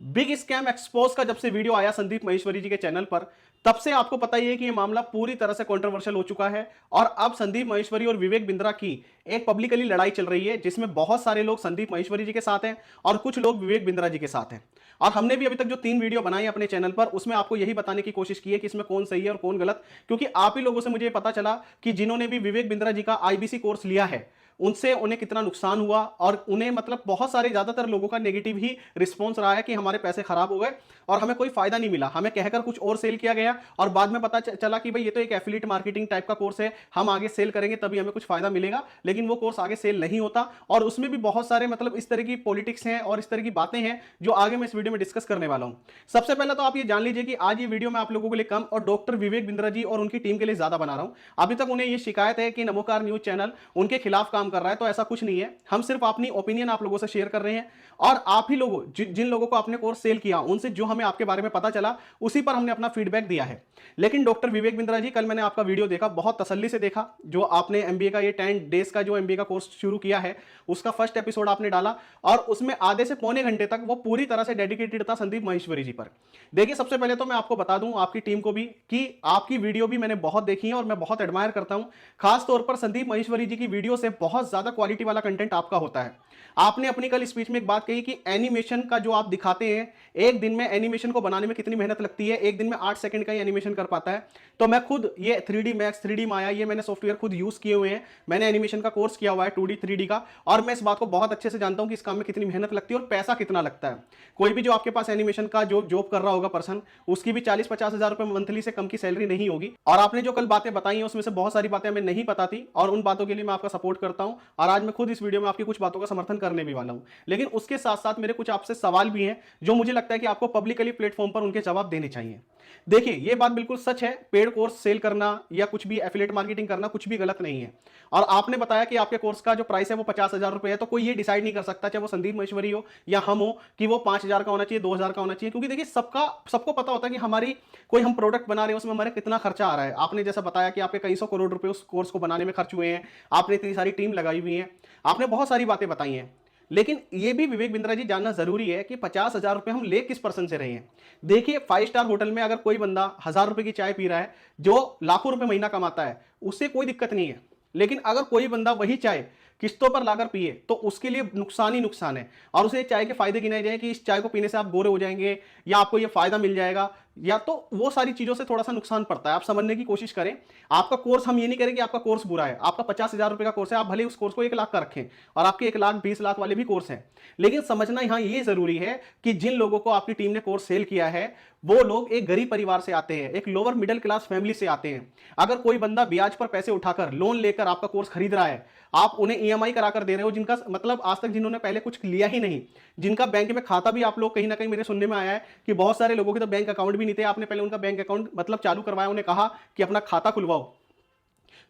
Big scam expose का जब से वीडियो आया संदीप महेश्वरी जी के चैनल पर, तब से आपको पता ही है कि यह मामला पूरी तरह से कंट्रोवर्शियल हो चुका है। और अब संदीप महेश्वरी और विवेक बिंद्रा की एक पब्लिकली लड़ाई चल रही है, जिसमें बहुत सारे लोग संदीप महेश्वरी जी के साथ हैं और कुछ लोग विवेक बिंद्रा जी के साथ हैं। और हमने भी अभी तक जो 3 वीडियो बनाई अपने चैनल पर, उसमें आपको यही बताने की कोशिश की है कि इसमें कौन सही है और कौन गलत। क्योंकि आप ही लोगों से मुझे पता चला कि जिन्होंने भी विवेक बिंद्रा जी का आईबीसी कोर्स लिया है, उनसे उन्हें कितना नुकसान हुआ। और उन्हें मतलब बहुत सारे ज्यादातर लोगों का नेगेटिव ही रिस्पॉन्स रहा है कि हमारे पैसे खराब हो गए और हमें कोई फायदा नहीं मिला, हमें कहकर कुछ और सेल किया गया और बाद में पता चला कि भाई ये तो एक एफिलिएट मार्केटिंग टाइप का कोर्स है, हम आगे सेल करेंगे तभी हमें कुछ फायदा मिलेगा। लेकिन वो कोर्स आगे सेल नहीं होता और उसमें भी बहुत सारे मतलब इस तरह की पॉलिटिक्स हैं और इस तरह की बातें हैं जो आगे मैं इस वीडियो में डिस्कस करने वाला हूं। सबसे पहले तो आप ये जान लीजिए कि आज ये वीडियो मैं आप लोगों के लिए कम और डॉक्टर विवेक बिंद्रा जी और उनकी टीम के लिए ज्यादा बना रहा हूं। अभी तक उन्हें ये शिकायत है कि नमोकार न्यूज चैनल उनके खिलाफ काम कर रहा है, तो ऐसा कुछ नहीं है। हम सिर्फ अपनी ओपिनियन आप लोगों से शेयर कर रहे हैं और आप ही लोगों जिन लोगों को आपने कोर्स सेल किया उनसे जो हमें आपके बारे में पता चला उसी पर हमने अपना फीडबैक दिया है। लेकिन डॉक्टर विवेक बिंद्रा जी, कल मैंने आपका वीडियो देखा, बहुत तसल्ली से देखा, जो आपने एमबीए का ये 10 डेज का जो एमबीए का कोर्स शुरू किया है उसका फर्स्ट एपिसोड आपने डाला और उसमें आधे से पौने घंटे तक वो पूरी तरह से डेडिकेटेड था संदीप महेश्वरी जी पर। देखिए, सबसे पहले तो मैं आपको बता दूं आपकी टीम को भी कि आपकी वीडियो भी मैंने बहुत देखी है और मैं बहुत एडमायर करता हूं। खास तौर पर संदीप महेश्वरी जी की वीडियो से बहुत ज्यादा क्वालिटी वाला कंटेंट आपका होता है। आपने अपनी कल स्पीच में एक बात कही कि एनिमेशन का जो आप दिखाते हैं, एक दिन में एनिमेशन को बनाने में कितनी मेहनत लगती है, एक दिन में 8 सेकंड का ही एनिमेशन कर पाता है। तो मैं खुद ये 3D मैक्स, 3D माया, ये मैंने सॉफ्टवेयर खुद यूज किए हुए हैं। मैंने एनिमेशन का कोर्स किया हुआ है 2D 3D का, और मैं इस बात को बहुत अच्छे से जानता हूं कि इस काम में कितनी मेहनत लगती है और पैसा कितना लगता है। कोई भी जो आपके पास एनिमेशन का जो जॉब कर रहा होगा पर्सन, उसकी भी 40-50 हजार रुपए मंथली से कम की सैलरी नहीं होगी। और आपने जो कल बातें बताई हैं उसमें से बहुत सारी बातें हमें नहीं पता थी और उन बातों के लिए मैं आपका सपोर्ट करता हूं और आज मैं खुद इस वीडियो में आपकी कुछ बातों का समर्थन करने भी वाला हूं। लेकिन उसके साथ साथ मेरे कुछ आपसे सवाल भी हैं जो मुझे लगता है कि आपको पब्लिकली प्लेटफॉर्म पर उनके जवाब देने चाहिए। देखिए, ये बात बिल्कुल सच है, पेड कोर्स सेल करना या कुछ भी एफिलिएट मार्केटिंग करना कुछ भी गलत नहीं है। और आपने बताया कि आपके कोर्स का जो प्राइस है वो 50,000 रुपए है, तो कोई ये डिसाइड नहीं कर सकता, चाहे वो संदीप महेश्वरी हो या हम हो, कि वो 5,000 का होना चाहिए, 2,000 का होना चाहिए। क्योंकि देखिए, सबको पता होता है कि हमारी कोई हम प्रोडक्ट बना रहे हैं उसमें हमारे कितना खर्चा आ रहा है। आपने जैसा बताया कि आपके कई सौ करोड़ रुपए उस कोर्स को बनाने में खर्च हुए हैं, आपने इतनी सारी टीम लगाई हुई है, आपने बहुत सारी बातें बताई हैं। लेकिन यह भी विवेक बिंद्रा जी जानना जरूरी है कि 50,000 रुपए हम ले किस पर्सन से रहे हैं। देखिए, 5 स्टार होटल में अगर कोई बंदा 1,000 रुपए की चाय पी रहा है जो लाखों रुपए महीना कमाता है, उससे कोई दिक्कत नहीं है। लेकिन अगर कोई बंदा वही चाय किस्तों पर लाकर पिए तो उसके लिए नुकसान ही नुकसान है। और उसे चाय के फायदे गिनाए जाए कि इस चाय को पीने से आप गोरे हो जाएंगे या आपको ये फायदा मिल जाएगा, या तो वो सारी चीजों से थोड़ा सा नुकसान पड़ता है। आप समझने की कोशिश करें। आपका कोर्स, हम ये नहीं करें कि आपका कोर्स बुरा है, आपका 50,000 रुपए का कोर्स है, आप भले उस कोर्स को 1 लाख का रखें और आपके 1,20,00,000 वाले भी कोर्स हैं। लेकिन समझना यहां ये जरूरी है कि जिन लोगों को आपकी टीम ने कोर्स सेल किया है वो लोग एक गरीब परिवार से आते हैं, एक लोअर मिडिल क्लास फैमिली से आते हैं। अगर कोई बंदा ब्याज पर पैसे उठाकर लोन लेकर आपका कोर्स खरीद रहा है, आप उन्हें ईएमआई कराकर दे रहे हो, जिनका मतलब आज तक जिन्होंने पहले कुछ लिया ही नहीं, जिनका बैंक में खाता भी, आप लोग कहीं ना कहीं मेरे सुनने में आया है कि बहुत सारे लोगों के तो बैंक अकाउंट भी नहीं थे, आपने पहले उनका बैंक अकाउंट मतलब चालू करवाया, उन्हें कहा कि अपना खाता खुलवाओ।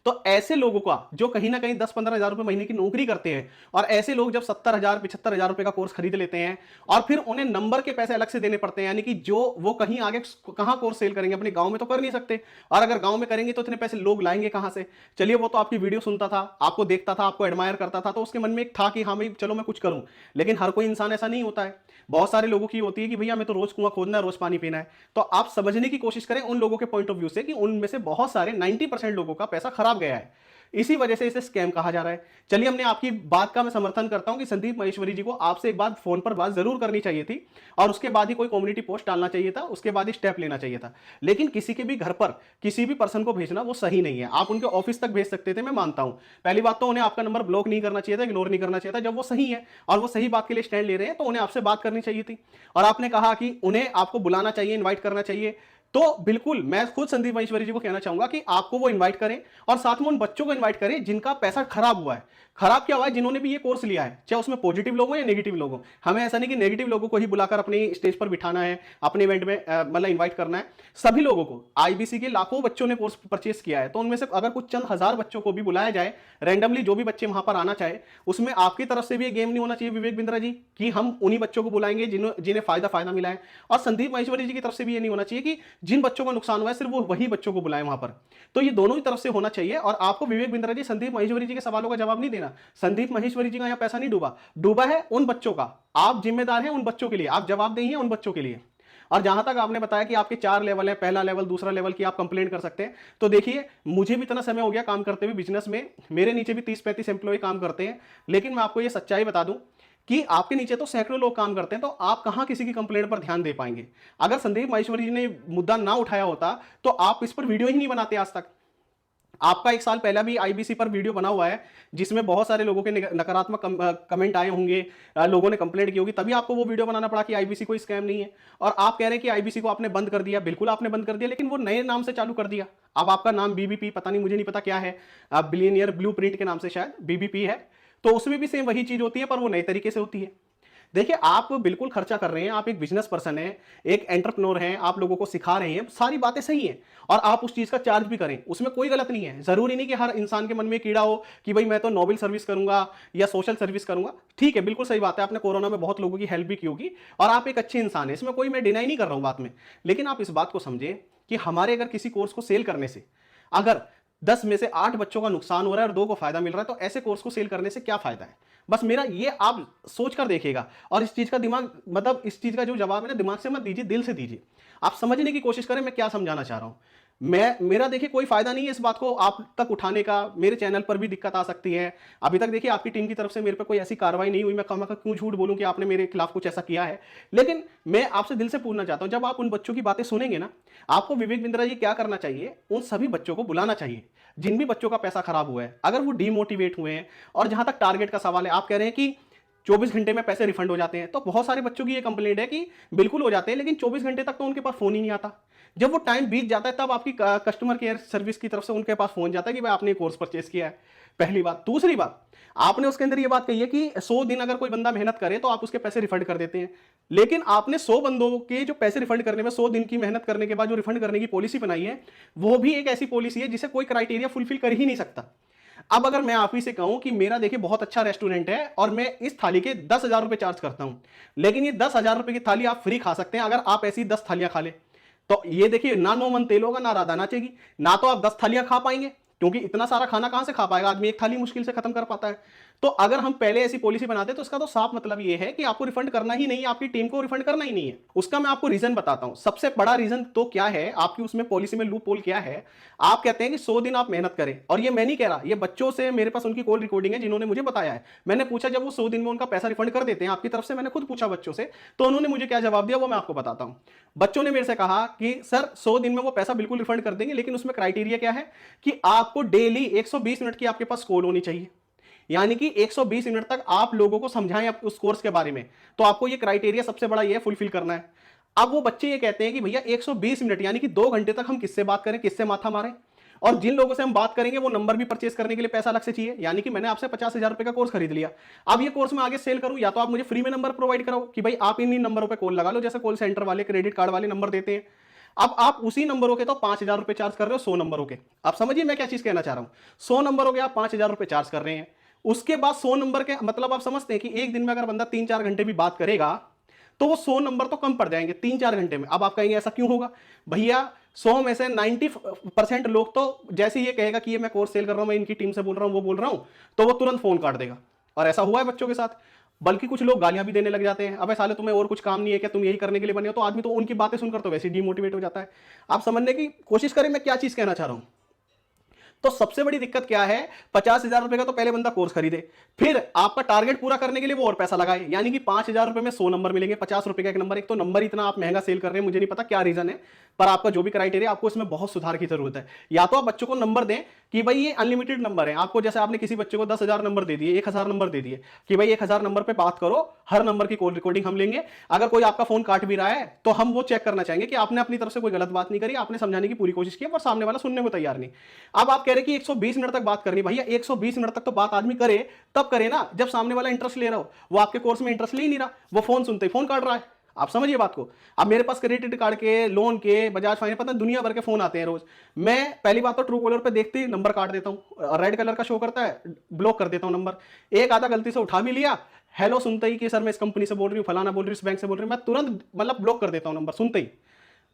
तो ऐसे लोगों का जो कहीं ना कहीं 10-15 हजार रुपए महीने की नौकरी करते हैं, और ऐसे लोग जब 70,000 75,000 रुपए का कोर्स खरीद लेते हैं और फिर उन्हें नंबर के पैसे अलग से देने पड़ते हैं, यानी कि जो वो कहीं आगे कहां कोर्स सेल करेंगे, अपने गांव में तो कर नहीं सकते, और अगर गांव में करेंगे तो इतने पैसे लोग लाएंगे कहां से। चलिए, वो तो आपकी वीडियो सुनता था, आपको देखता था, आपको एडमायर करता था, तो उसके मन में एक था कि हाँ भाई चलो मैं कुछ करूं। लेकिन हर कोई इंसान ऐसा नहीं होता है। बहुत सारे लोगों की होती है कि भैया हमें तो रोज कुआं खोदना है, रोज पानी पीना है। तो आप समझने की कोशिश करें उन लोगों के पॉइंट ऑफ व्यू से कि उनमें से बहुत सारे 90% लोगों का पैसा खराब गया है, इसी वजह से इसे स्कैम कहा जा रहा है। चलिए, हमने आपकी बात का मैं समर्थन करता हूं कि संदीप महेश्वरी जी को आपसे एक बार फोन पर बात जरूर करनी चाहिए थी और उसके बाद ही कोई कम्युनिटी पोस्ट डालना चाहिए था, उसके बाद ही स्टेप लेना चाहिए था। लेकिन किसी के भी घर पर किसी भी पर्सन को भेजना वो सही नहीं है। आप उनके ऑफिस तक भेज सकते थे, मैं मानता हूं। पहली बात तो उन्हें आपका नंबर ब्लॉक नहीं करना चाहिए था, इग्नोर नहीं करना चाहिए था। जब वो सही है और वो सही बात के लिए स्टैंड ले रहे हैं तो उन्हें आपसे बात करनी चाहिए थी। और आपने कहा कि उन्हें आपको बुलाना चाहिए, इन्वाइट करना चाहिए। तो बिल्कुल मैं खुद संदीप महेश्वरी जी को कहना चाहूंगा कि आपको वो इनवाइट करें और साथ में उन बच्चों को इनवाइट करें जिनका पैसा खराब हुआ है। खराब क्या हुआ है, जिन्होंने भी ये कोर्स लिया है, चाहे उसमें पॉजिटिव लोग हो या नेगेटिव लोग हो। हमें ऐसा नहीं कि नेगेटिव लोगों को ही बुलाकर अपने स्टेज पर बिठाना है, अपने इवेंट में मतलब इन्वाइट करना है। सभी लोगों को, आईबीसी के लाखों बच्चों ने कोर्स परचेस किया है, तो उनमें से अगर कुछ चंद हजार बच्चों को भी बुलाया जाए रैंडमली, जो भी बच्चे वहां पर आना चाहे, उसमें आपकी तरफ से भी ये गेम नहीं होना चाहिए विवेक बिंद्रा जी कि हम उन्हीं बच्चों को बुलाएंगे जिन्हें फायदा मिला है। और संदीप महेश्वरी जी की तरफ से भी ये नहीं होना चाहिए कि जिन बच्चों का नुकसान हुआ है सिर्फ वो वही बच्चों को बुलाएं वहां पर। तो ये दोनों ही तरफ से होना चाहिए। और आपको विवेक बिंद्रा जी संदीप महेश्वरी जी के सवालों का जवाब नहीं देना। संदीप महेश्वरी जी का यहाँ पैसा नहीं डूबा, डूबा है उन बच्चों का। आप जिम्मेदार हैं उन बच्चों के लिए, आप जवाबदेही हैं उन बच्चों के लिए। और जहां तक आपने बताया कि आपके 4 लेवल है, पहला लेवल, दूसरा लेवल की आप कंप्लेंट कर सकते हैं, तो देखिए मुझे भी इतना समय हो गया काम करते हुए बिजनेस में, मेरे नीचे भी 30-35 एम्प्लॉय काम करते हैं, लेकिन मैं आपको ये सच्चाई बता दूं कि आपके नीचे तो सैकड़ों लोग काम करते हैं, तो आप कहां किसी की कंप्लेंट पर ध्यान दे पाएंगे। अगर संदीप महेश्वरी जी ने मुद्दा ना उठाया होता तो आप इस पर वीडियो ही नहीं बनाते आज तक। आपका 1 साल पहला भी आईबीसी पर वीडियो बना हुआ है जिसमें बहुत सारे लोगों के नकारात्मक कमेंट आए होंगे, लोगों ने कंप्लेंट की होगी, तभी आपको वो वीडियो बनाना पड़ा कि आईबीसी कोई स्कैम नहीं है। और आप कह रहे हैं कि आईबीसी को आपने बंद कर दिया, बिल्कुल आपने बंद कर दिया, लेकिन वो नए नाम से चालू कर दिया। अब आपका नाम बीबीपी, पता नहीं, मुझे नहीं पता क्या है, बिलियनियर ब्लूप्रिंट के नाम से शायद बीबीपी है। तो उसमें भी सेम वही चीज होती है, पर वो नए तरीके से होती है। देखिए आप बिल्कुल खर्चा कर रहे हैं, आप एक बिजनेस पर्सन हैं, एक एंटरप्रेन्योर हैं, आप लोगों को सिखा रहे हैं, सारी बातें सही हैं, और आप उस चीज का चार्ज भी करें, उसमें कोई गलत नहीं है। जरूरी नहीं कि हर इंसान के मन में कीड़ा हो कि भाई मैं तो नोबल सर्विस करूंगा या सोशल सर्विस करूंगा। ठीक है, बिल्कुल सही बात है, आपने कोरोना में बहुत लोगों की हेल्प भी की होगी और आप एक अच्छे इंसान है, इसमें कोई मैं डिनाई नहीं कर रहा हूं बात में। लेकिन आप इस बात को समझे कि हमारे अगर किसी कोर्स को सेल करने से अगर 10 में से 8 बच्चों का नुकसान हो रहा है और 2 को फायदा मिल रहा है, तो ऐसे कोर्स को सेल करने से क्या फायदा है। बस मेरा ये आप सोच कर देखिएगा, और इस चीज का दिमाग, मतलब इस चीज का जो जवाब है ना, दिमाग से मत दीजिए, दिल से दीजिए। आप समझने की कोशिश करें मैं क्या समझाना चाह रहा हूं। मेरा देखिए कोई फायदा नहीं है इस बात को आप तक उठाने का, मेरे चैनल पर भी दिक्कत आ सकती है। अभी तक देखिए आपकी टीम की तरफ से मेरे पे कोई ऐसी कार्रवाई नहीं हुई, मैं कहूँगा क्यों झूठ बोलूं कि आपने मेरे खिलाफ कुछ ऐसा किया है। लेकिन मैं आपसे दिल से पूछना चाहता हूं, जब आप उन बच्चों की बातें सुनेंगे ना, आपको विवेक बिंद्रा जी क्या करना चाहिए, उन सभी बच्चों को बुलाना चाहिए जिन भी बच्चों का पैसा खराब हुआ है, अगर वो डीमोटिवेट हुए हैं। और जहां तक टारगेट का सवाल है, आप कह रहे हैं कि 24 घंटे में पैसे रिफंड हो जाते हैं, तो बहुत सारे बच्चों की ये कंप्लेंट है कि बिल्कुल हो जाते हैं, लेकिन 24 घंटे तक तो उनके पास फोन ही नहीं आता। जब वो टाइम बीत जाता है तब आपकी कस्टमर केयर सर्विस की तरफ से उनके पास फोन जाता है कि भाई आपने कोर्स परचेस किया है। पहली बात। दूसरी बात, आपने उसके अंदर ये बात कही है कि 100 दिन अगर कोई बंदा मेहनत करे तो आप उसके पैसे रिफंड कर देते हैं, लेकिन आपने 100 बंदों के जो पैसे रिफंड करने में 100 दिन की मेहनत करने के बाद जो रिफंड करने की पॉलिसी बनाई है, वो भी एक ऐसी पॉलिसी है जिसे कोई क्राइटेरिया फुलफिल कर ही नहीं सकता। अब अगर मैं आप ही से कहूं कि मेरा देखिए बहुत अच्छा रेस्टोरेंट है और मैं इस थाली के 10,000 रुपए चार्ज करता हूं, लेकिन ये 10,000 रुपए की थाली आप फ्री खा सकते हैं अगर आप ऐसी 10 थालियां खा ले, तो ये देखिए ना 9 मन तेल होगा, ना राधा नाचेगी, ना तो आप 10 थालियां खा पाएंगे, क्योंकि इतना सारा खाना कहां से खा पाएगा आदमी, एक थाली मुश्किल से खत्म कर पाता है। तो अगर हम पहले ऐसी पॉलिसी बनाते तो इसका तो साफ मतलब ये है कि आपको रिफंड करना ही नहीं है, आपकी टीम को रिफंड करना ही नहीं है। उसका मैं आपको रीजन बताता हूं, सबसे बड़ा रीजन तो क्या है, आपकी उसमें पॉलिसी में लूप होल क्या है। आप कहते हैं कि 100 दिन आप मेहनत करें, और ये मैं नहीं कह रहा, ये बच्चों से मेरे पास उनकी कॉल रिकॉर्डिंग है जिन्होंने मुझे बताया है। मैंने पूछा जब वो 100 दिन में उनका पैसा रिफंड कर देते हैं आपकी तरफ से, मैंने खुद पूछा बच्चों से, तो उन्होंने मुझे क्या जवाब दिया वो मैं आपको बताता हूं। बच्चों ने मेरे से कहा कि सर 100 दिन में वो पैसा बिल्कुल रिफंड कर देंगे, लेकिन उसमें क्राइटेरिया क्या है कि आपको डेली 120 मिनट की आपके पास कॉल होनी चाहिए, यानी कि 120 मिनट तक आप लोगों को समझाएं उस कोर्स के बारे में। तो आपको ये क्राइटेरिया सबसे बड़ा ये फुलफिल करना है। अब वो बच्चे ये कहते हैं कि भैया 120 मिनट यानी कि 2 घंटे तक हम किससे बात करें, किससे माथा मारें, और जिन लोगों से हम बात करेंगे वो नंबर भी परचेस करने के लिए पैसा अलग से चाहिए। यानी कि मैंने आपसे 50,000 रुपए का कोर्स खरीद लिया, अब ये कोर्स मैं आगे सेल करूं, या तो आप मुझे फ्री में नंबर प्रोवाइड कराओ कि भाई आप इन नंबरों पर कॉल लगा लो, जैसे कॉल सेंटर वाले क्रेडिट कार्ड वाले नंबर देते हैं। अब आप उसी नंबरों के तो 5,000 रुपए चार्ज कर रहे हो 100 नंबरों के। आप समझिए मैं क्या चीज कहना चाह रहा हूं, 100 नंबरों के आप 5,000 रुपए चार्ज कर रहे हैं, उसके बाद 100 नंबर के मतलब आप समझते हैं कि एक दिन में अगर बंदा 3-4 घंटे भी बात करेगा तो वो 100 नंबर तो कम पड़ जाएंगे 3-4 घंटे में। अब आप कहेंगे ऐसा क्यों होगा भैया, 100 में से 90% लोग तो जैसे ये कहेगा कि ये मैं कोर्स सेल कर रहा हूं, मैं इनकी टीम से बोल रहा हूं, वो बोल रहा हूं, तो वो तुरंत फोन काट देगा। और ऐसा हुआ है बच्चों के साथ, बल्कि कुछ लोग गालियां भी देने लग जाते हैं, अबे साले तुम्हें और कुछ काम नहीं है क्या, तुम यही करने के लिए बने हो। तो आदमी तो उनकी बातें सुनकर तो वैसे ही डिमोटिवेट हो जाता है। आप समझने की कोशिश करें मैं क्या चीज कहना चाह रहा हूं। तो सबसे बड़ी दिक्कत क्या है, 50,000 रुपए का तो पहले बंदा कोर्स खरीदे, फिर आपका टारगेट पूरा करने के लिए वो और पैसा लगाए, यानी कि 5,000 रुपए में 100 नंबर मिलेंगे, 50 रुपए का एक नंबर। एक तो नंबर इतना आप महंगा सेल कर रहे हैं, मुझे नहीं पता क्या रीजन है, पर आपका जो भी क्राइटेरिया, आपको इसमें बहुत सुधार की जरूरत है। या तो आप बच्चों को नंबर दें कि भाई ये अनलिमिटेड नंबर है, आपको जैसे आपने किसी बच्चे को 10,000 नंबर दे दिए, 1,000 नंबर दे दिए कि भाई 1,000 नंबर पे बात करो, हर नंबर की कॉल रिकॉर्डिंग हम लेंगे, अगर कोई आपका फोन काट भी रहा है तो हम वो चेक करना चाहेंगे कि आपने अपनी तरफ से कोई गलत बात नहीं करी, आपने समझाने की पूरी कोशिश की, पर सामने वाला सुनने को तैयार नहीं। अब आप कह रहे हैं कि 120 मिनट तक बात करनी, भैया 120 मिनट तक तो बात आदमी करे, तब करे ना जब सामने वाला इंटरेस्ट ले रहा हो। वो आपके कोर्स में इंटरेस्ट ले ही नहीं रहा, वो फोन सुनते ही फोन काट रहा है। आप समझिए बात को। अब मेरे पास क्रेडिट कार्ड के, लोन के, बजाज फाइनेंस, पता दुनिया भर के फोन आते हैं रोज। मैं पहली बात तो ट्रू कॉलर पे देखते ही नंबर काट देता हूं, रेड कलर का शो करता है, ब्लॉक कर देता हूं नंबर। एक आधा गलती से उठा भी लिया, हेलो सुनते ही कि सर मैं इस कंपनी से बोल रही हूँ, फलाना बोल रही हूँ, इस बैंक से बोल रही हूँ, मैं तुरंत मतलब ब्लॉक कर देता हूं नंबर सुनते ही।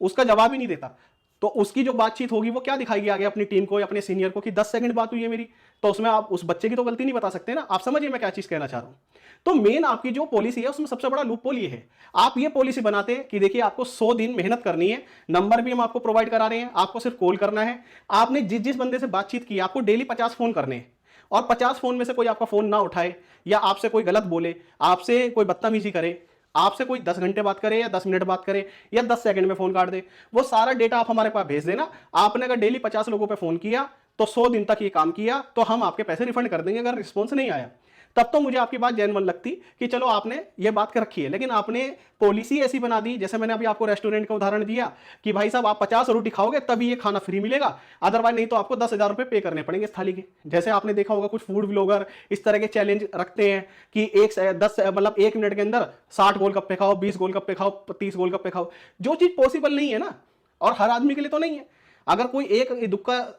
उसका जवाब ही नहीं देता। तो उसकी जो बातचीत होगी वो क्या दिखाएगी आगे अपनी टीम को या अपने सीनियर को कि 10 सेकंड बात हुई है मेरी, तो उसमें आप उस बच्चे की तो गलती नहीं बता सकते ना। आप समझिए मैं क्या चीज कहना चाह रहा हूं। तो मेन आपकी जो पॉलिसी है उसमें सबसे बड़ा लूपहोल ये है। आप ये पॉलिसी बनाते हैं कि देखिए आपको 100 दिन मेहनत करनी है, नंबर भी हम आपको प्रोवाइड करा रहे हैं, आपको सिर्फ कॉल करना है। आपने जिस जिस बंदे से बातचीत की आपको डेली 50 फोन करने हैं, और 50 फोन में से कोई आपका फोन ना उठाए या आपसे कोई गलत बोले, आपसे कोई बदतमीजी करे, आपसे कोई 10 घंटे बात करे या 10 मिनट बात करे या 10 सेकंड में फोन काट दे, वो सारा डेटा आप हमारे पास भेज देना। आपने अगर डेली 50 लोगों पे फोन किया तो 100 दिन तक ये काम किया तो हम आपके पैसे रिफंड कर देंगे। अगर रिस्पॉन्स नहीं आया तब तो मुझे आपकी बात जेन्युइन लगती कि चलो आपने ये बात कर रखी है, लेकिन आपने पॉलिसी ऐसी बना दी, जैसे मैंने अभी आपको रेस्टोरेंट का उदाहरण दिया कि भाई साहब आप 50 रोटी खाओगे तभी ये खाना फ्री मिलेगा, अदरवाइज नहीं तो आपको 10,000 रुपए पे करने पड़ेंगे इस थाली के। जैसे आपने देखा होगा कुछ फूड ब्लॉगर इस तरह के चैलेंज रखते हैं कि 1 मिनट के अंदर 60 गोलगप्पे खाओ, 20 गोलगप्पे खाओ, 30 गोलगप्पे खाओ, जो चीज पॉसिबल नहीं है ना, और हर आदमी के लिए तो नहीं है। अगर कोई एक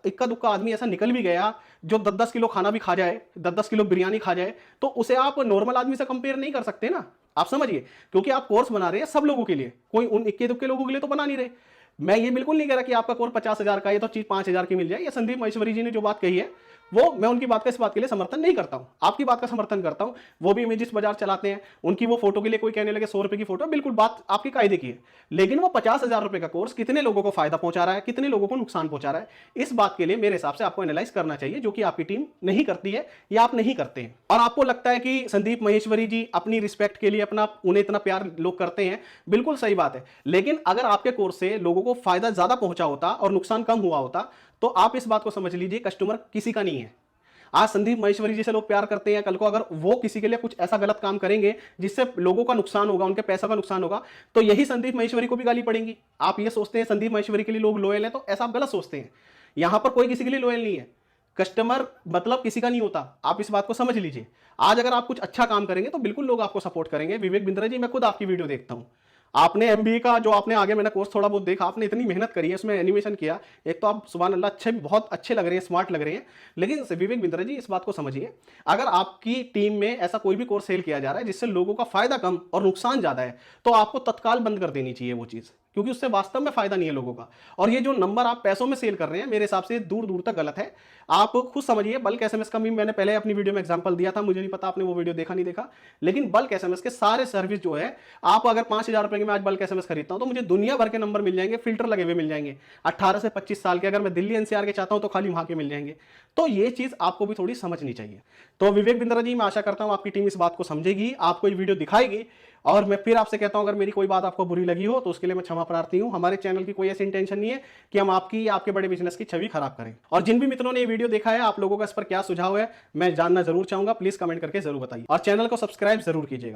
इक्का दुक्का आदमी ऐसा निकल भी गया जो 10-10 किलो खाना भी खा जाए, 10-10 किलो बिरयानी खा जाए, तो उसे आप नॉर्मल आदमी से कंपेयर नहीं कर सकते ना। आप समझिए, क्योंकि आप कोर्स बना रहे हैं सब लोगों के लिए, कोई उन इक्के दुक्के लोगों के लिए तो बना नहीं रहे। मैं ये बिल्कुल नहीं कह रहा कि आपका कोर्स 50,000 का है तो चीज 5,000 की मिल जाए। ये संदीप महेश्वरी जी ने जो बात कही है वो मैं उनकी बात का इस बात के लिए समर्थन नहीं करता हूं, आपकी बात का समर्थन करता हूं। वो भी इमेजेस बाजार चलाते हैं, उनकी वो फोटो के लिए कोई कहने लगे 100 रुपए की फोटो, बिल्कुल बात आपकी कायदे की है, लेकिन वो 50,000 रुपए का कोर्स कितने लोगों को फायदा पहुंचा रहा है, कितने लोगों को नुकसान पहुंचा रहा है, इस बात के लिए मेरे हिसाब से आपको एनालाइज करना चाहिए, जो कि आपकी टीम नहीं करती है या आप नहीं करते हैं। और आपको लगता है कि संदीप महेश्वरी जी अपनी रिस्पेक्ट के लिए अपना उन्हें इतना प्यार लोग करते हैं, बिल्कुल सही बात है, लेकिन अगर आपके कोर्स से लोगों को फायदा ज्यादा पहुंचा होता और नुकसान कम हुआ होता तो आप इस बात को समझ लीजिए कस्टमर किसी का नहीं है। आज संदीप महेश्वरी जैसे लोग प्यार करते हैं, कल को अगर वो किसी के लिए कुछ ऐसा गलत काम करेंगे जिससे लोगों का नुकसान होगा, उनके पैसा का नुकसान होगा, तो यही संदीप महेश्वरी को भी गाली पड़ेंगी। आप ये सोचते हैं संदीप महेश्वरी के लिए लोग लॉयल हैं, तो ऐसा आप गलत सोचते हैं। यहां पर कोई किसी के लिए लॉयल नहीं है, कस्टमर मतलब किसी का नहीं होता, आप इस बात को समझ लीजिए। आज अगर आप कुछ अच्छा काम करेंगे तो बिल्कुल लोग आपको सपोर्ट करेंगे। विवेक बिंद्रा जी, मैं खुद आपकी वीडियो देखता हूं, आपने एमबीए का जो आपने आगे मैंने कोर्स थोड़ा बहुत देखा, आपने इतनी मेहनत करी है, उसमें एनिमेशन किया, एक तो आप सुभान अल्लाह अच्छे, बहुत अच्छे लग रहे हैं, स्मार्ट लग रहे हैं। लेकिन विवेक बिंद्रा जी इस बात को समझिए, अगर आपकी टीम में ऐसा कोई भी कोर्स सेल किया जा रहा है जिससे लोगों का फायदा कम और नुकसान ज्यादा है, तो आपको तत्काल बंद कर देनी चाहिए वो चीज, क्योंकि उससे वास्तव में फायदा नहीं है लोगों का। और ये जो नंबर आप पैसों में सेल कर रहे हैं मेरे हिसाब से दूर दूर तक गलत है। आप खुद समझिए, बल्क एसएमएस का भी मैंने पहले अपनी वीडियो में एग्जांपल दिया था, मुझे नहीं पता आपने वो वीडियो देखा नहीं देखा, लेकिन बल्क एसएमएस के सारे सर्विस जो है, आप अगर 5,000 रुपए के मैं आज बल्क एसएमएस खरीदता हूं तो मुझे दुनिया भर के नंबर मिल जाएंगे, फिल्टर लगे हुए मिल जाएंगे, 18 से 25 साल के। अगर मैं दिल्ली एनसीआर के चाहता हूं तो खाली वहां के मिल जाएंगे। तो ये चीज आपको भी थोड़ी समझनी चाहिए। तो विवेक बिंद्रा जी, मैं आशा करता हूं आपकी टीम इस बात को समझेगी, आपको ये वीडियो दिखाएगी। और मैं फिर आपसे कहता हूं, अगर मेरी कोई बात आपको बुरी लगी हो तो उसके लिए मैं क्षमा प्रार्थी हूं। हमारे चैनल की कोई ऐसी इंटेंशन नहीं है कि हम आपकी या आपके बड़े बिजनेस की छवि खराब करें। और जिन भी मित्रों ने ये वीडियो देखा है, आप लोगों का इस पर क्या सुझाव है मैं जानना जरूर चाहूंगा, प्लीज कमेंट करके जरूर बताइए और चैनल को सब्सक्राइब जरूर कीजिएगा।